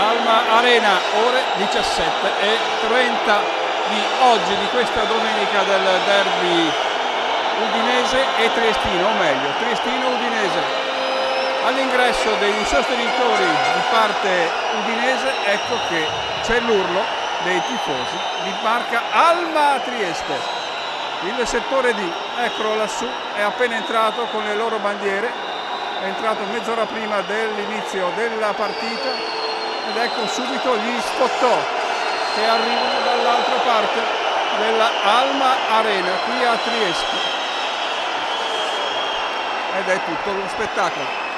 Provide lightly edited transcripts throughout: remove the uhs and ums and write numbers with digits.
Alma Arena, ore 17:30 di oggi, di questa domenica del derby udinese e triestino, o meglio triestino-udinese. All'ingresso dei sostenitori di parte udinese ecco che c'è l'urlo dei tifosi di Barca Alma Trieste. Il settore D, eccolo lassù, è appena entrato con le loro bandiere, è entrato mezz'ora prima dell'inizio della partita ed ecco subito gli spottò che arrivano dall'altra parte della Alma Arena qui a Trieste ed è tutto lo spettacolo.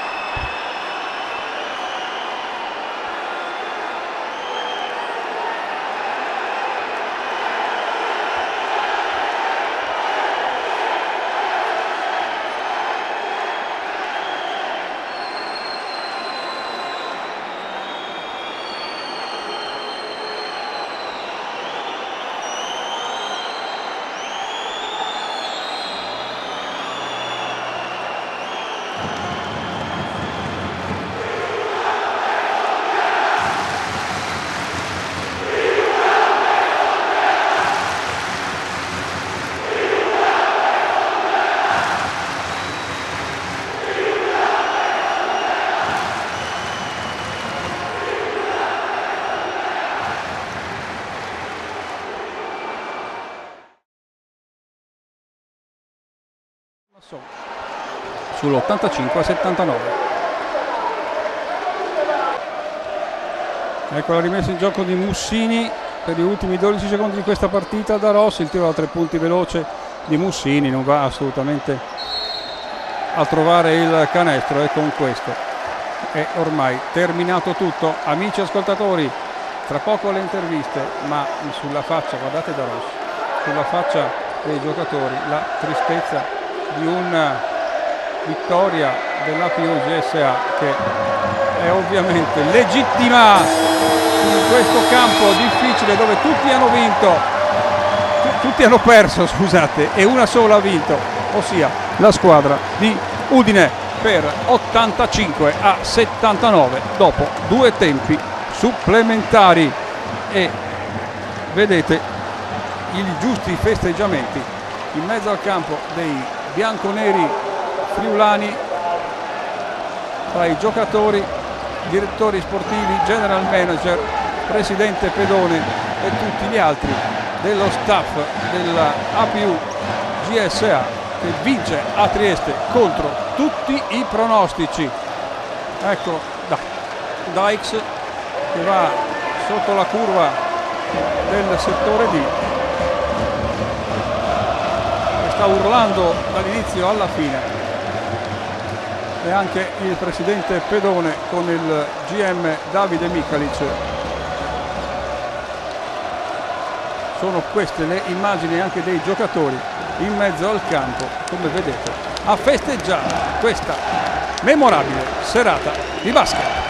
Sull'85-79. Ecco la rimessa in gioco di Mussini per gli ultimi 12 secondi di questa partita da Rossi. Il tiro da 3 punti veloce di Mussini non va assolutamente a trovare il canestro e con questo è ormai terminato tutto. Amici ascoltatori, tra poco le interviste, ma sulla faccia, guardate da Rossi, sulla faccia dei giocatori la tristezza di una vittoria dell'APU GSA che è ovviamente legittima in questo campo difficile dove tutti hanno vinto, tutti hanno perso, scusate, e una sola ha vinto, ossia la squadra di Udine per 85-79 dopo 2 tempi supplementari. E vedete i giusti festeggiamenti in mezzo al campo dei bianconeri friulani, tra i giocatori, direttori sportivi, general manager, presidente Pedone e tutti gli altri dello staff della APU GSA che vince a Trieste contro tutti i pronostici. Ecco Dykes che va sotto la curva del settore D, che sta urlando dall'inizio alla fine, e anche il presidente Pedone con il GM Davide Micalic. Sono queste le immagini anche dei giocatori in mezzo al campo, come vedete, a festeggiare questa memorabile serata di basket.